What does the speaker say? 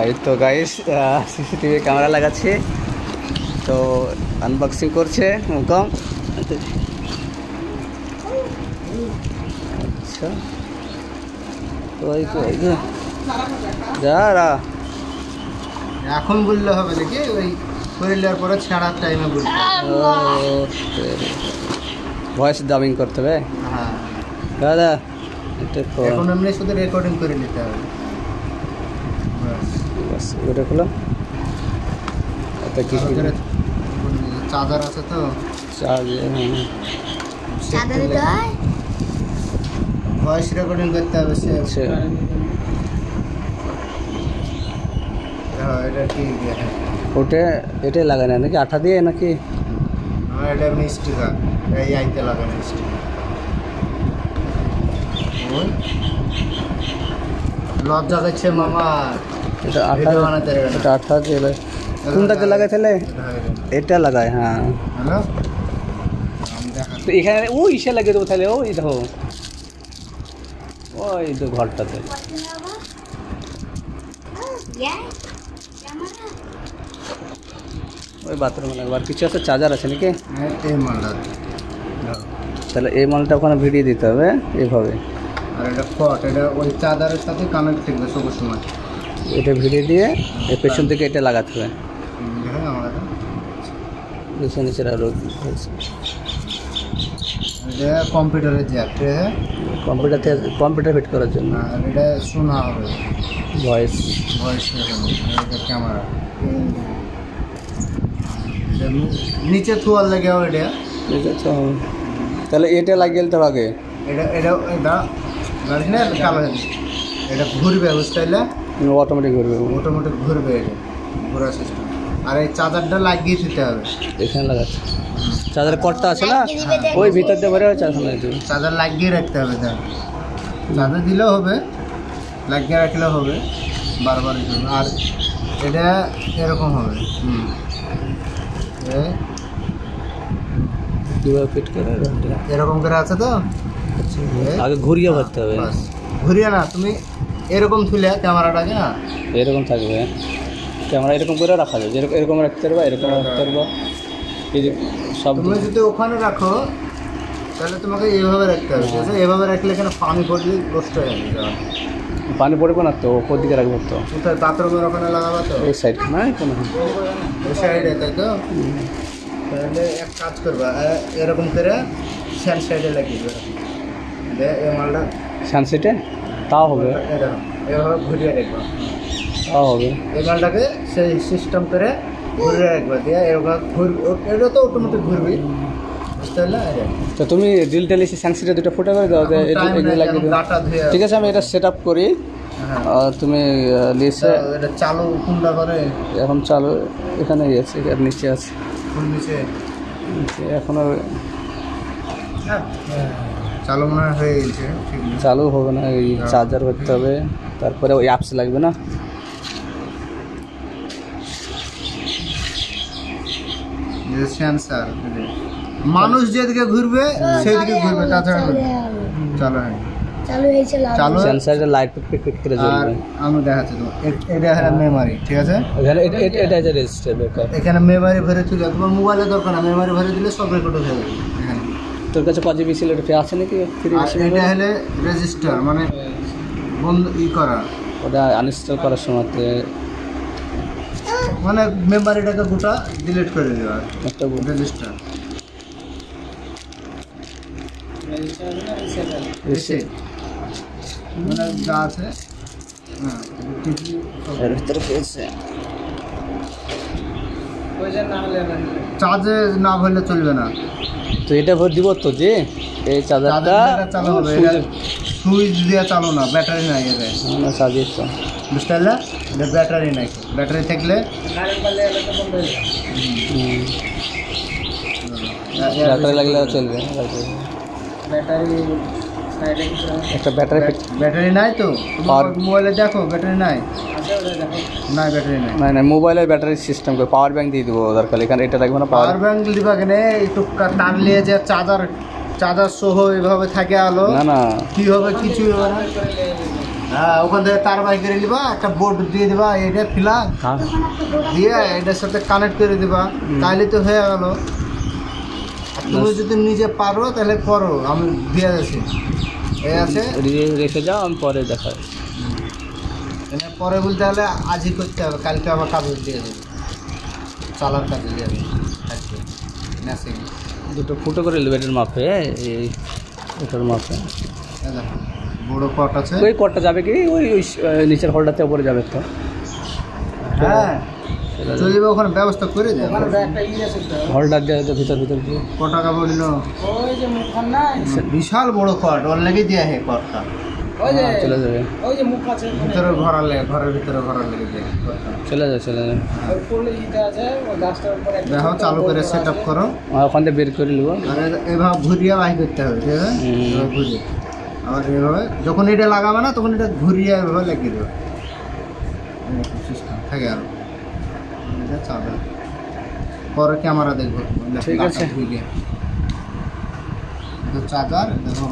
এই তো guys CCTV camera লাগাচ্ছে, তো আনবক্সিং করছে মুকম। আচ্ছা ওই যারা এখন বললে হবে নাকি? ওই করে নেওয়ার পরে ছাড়ার টাইমে বলতে ভয়েস ডাবিং করতে হবে। হ্যাঁ দাদা এখন এমনি শুধু রেকর্ডিং করে নিতে হবে। বাস ওটা খোলো। এটা কি চার্জার আছে তো? ভয়েস রেকর্ডিং করতে হবে সে। এটা কি ওটা এটাই লাগানো নাকি আঠা দিয়ে নাকি? এটা মিষ্টি কা এই আইতে লাগানো মিষ্টি। লজ্জা করছে মামা। এটা আঠা বানাতে হবে। এটা আঠা দিয়ে কোনটাতে লাগাই তাহলে? এটা লাগায়। হ্যাঁ হ্যালো তো এখানে ওই ইসে লাগিয়ে দেবো তাহলে। ওই দেখো ওই তো ঘরটাতে ওই বাথরুমে লাগবে। আর কিছু আছে? চার্জার আছে নাকি? এই মালটা তাহলে এই মালটা ওখানে ভিডিও দিতে হবে এইভাবে। আর এটা ফট, এটা ওই চার্জারের সাথে কানেক্ট থাকবে সব সময়। এটা ভিডিও দিয়ে এর পেছন থেকে এটা লাগাতে হবে। নিচে নিচে এটা কম্পিউটারের জ্যাক, কম্পিউটার থেকে কম্পিউটার ফিট করার জন্য। আর এটা শোনা হবে ভয়েস এটা ক্যামেরা নিচে থুয়ার লাগে এটা। তাহলে এটা লাগিয়ে দিতে আগে। এটা এটা এটা গাড়ি না কালো, এটা ঘুরবে বুঝতে অটোমেটিক ঘুরবে। অটোমেটিক ঘুরবে এটা ঘোরা সিস্টেম। আর এই চার্জারটা লাগিয়ে দিতে হবে। এখানে লাগাচ্ছে চার্জারের কর্ডটা আছে না, ওই ভিতর দিয়ে ভরে চার্জার লাগিয়ে রাখতে হবে। চার্জার দিলেও হবে, লাগিয়ে রাখলেও হবে, বারবার। আর এটা এরকম হবে। কীভাবে ফিট করে এরকম করে আছে তো? আগে ঘুরিয়ে ভরতে হবে। ঘুরিয়ে না, তুমি এরকম তুলে ক্যামেরাটাকে না এরকম থাকবে। ক্যামেরা এরকম করে রাখা যাবে, যেরকম এরকম রাখতে পারবা, এরকম রাখতে পারবা। এই যে সব তুমি যদি ওখানে রাখো তাহলে তোমাকে এইভাবে রাখতে হবে। ঠিক আছে? এভাবে রাখলে এখানে পানি পড়লে নষ্ট হয়ে যাবে। পানি পড়বে না তো, ওপর দিকে রাখবো তো। কোথায়? বাথরুমের ওখানে লাগাবো তো? এই সাইড না কোনো ওই সাইডে, তাই তো? তাহলে এক কাজ করবা, এরকম করে স্যান্ড সাইডে লাগিয়ে দেবে। এই মালটা সানসেটে তাও হবে, এভাবে ঘুরিয়ে রাখবা, তাও হবে। এই মালটাকে সেই সিস্টেম করে ঘুরিয়ে রাখবা দিয়ে এরকম এটা তো অটোমেটিক ঘুরবি, বুঝতে পারলে? তো তুমি ড্রিল টেল এসে সানসেটে দুটো ফুটা করে দাও, লাগিয়ে দাও। ঠিক আছে, আমি এটা সেট আপ করি। আর তুমি লিসে এটা চালু কোনটা করে? এখন চালু এখানে আছে, আর নিচে আছে। নিচে এখনো চালু মনে হয়ে গেছে। চালু হবে না, এই চার্জার করতে হবে, তারপরে ওই অ্যাপস লাগবে না। সেন্সার মানুষ যেদিকে ঘুরবে সেদিকে ঘুরবে, তাছাড়া চালু হয় চালু সেন্সারে লাইট পিট পিট করে জ্বলবে। আমি দেখাচ্ছি তো, এটা হলো মেমোরি। ঠিক আছে, এখানে এটা আছে রেজিস্টার ব্যাকআপ। এখানে মেমোরি ভরে তুলে তোমার মোবাইলে দরকার না, মেমোরি ভরে দিলে সব রেকর্ড হয়ে যাবে। এখানে তোর কাছে 5 জিবি ছিল, এটা আছে নাকি? এটা হলে রেজিস্টার, মানে বন্ধ করা, ওটা আনইনস্টল করার সময় মানে মেমোরিটাকে গোটা ডিলিট করে দেওয়া একটা রেজিস্টার। মানে যা আছে এর ভিতরে পেয়েছে। চার্জে না ভরলে চলবে না। তো এটা ভর দিব তো, যে এই চার্জারটা চালু হবে। সুইচ দিয়ে চালু না, ব্যাটারি নাই এদের না, চার্জের তো বুঝতে পারলে? এটা ব্যাটারি নাই, ব্যাটারি থাকলে ব্যাটারি লাগলে চলবে। ব্যাটারি একটা ব্যাটারি নাই তো, মোবাইলে দেখো ব্যাটারি নাই। নাই ব্যাটারি নাই, না মোবাইলের ব্যাটারি সিস্টেম করে পাওয়ার ব্যাংক দিয়ে দেবো দরকার। এখানে এটা রাখবো না, পাওয়ার ব্যাংক দিবা কেন? একটু টানলে যে চার্জার সহ এভাবে থাকে আলো, না না কি হবে? কিছু হবে না। হ্যাঁ, ওখান থেকে তার বাই করে দিবা, একটা বোর্ড দিয়ে দিবা, এটা ফিলাক হ্যাঁ দিয়ে এটার সাথে কানেক্ট করে দিবা, তাইলে তো হয়ে গেল। আর তুমি যদি নিজে পারো তাহলে করো, আমি দিয়ে যাচ্ছি। এই আছে, রেখে যাও, আমি পরে দেখা। এনে পরে বলতে হলে আজই করতে হবে, কালকে আবার কাগজ দিয়ে দেবে, চালার কাজে দিয়ে দেবে। আজকে ম্যাসিং দুটো ফুটো করে নেবে এটার মাপে, এই এটার মাপে। বড় কট আছে, ওই কটটা যাবে কি ওই ওই নিচের হলটাতে উপরে যাবে তো? হ্যাঁ চলে যাবে, ওখানে ব্যবস্থা করে দেবে। হলটা দিয়ে ভিতর ভিতর দিয়ে ক টাকা বলল? বিশাল বড় কট, ওর লেগে দেওয়া হয় কটটা, চলে যাবে ভিতরে ভরার লেগে, ঘরের ভিতরে ভরার লেগে দেয় কটটা। চলে যাবে চলে যাবে। দেখো চালু করে সেট আপ করো, ওখান থেকে বের করে নেবো। আর এভাবে ঘুরিয়ে বাই করতে হবে, ঠিক আছে? এভাবে ঘুরিয়ে, আবার এভাবে যখন এটা লাগাবে না তখন এটা ঘুরিয়ে এভাবে লাগিয়ে দেবে, সিস্টেম থাকে। আর এটা চাবে, পরে ক্যামেরা দেখবো। ঠিক আছে। চার্জার দেখো।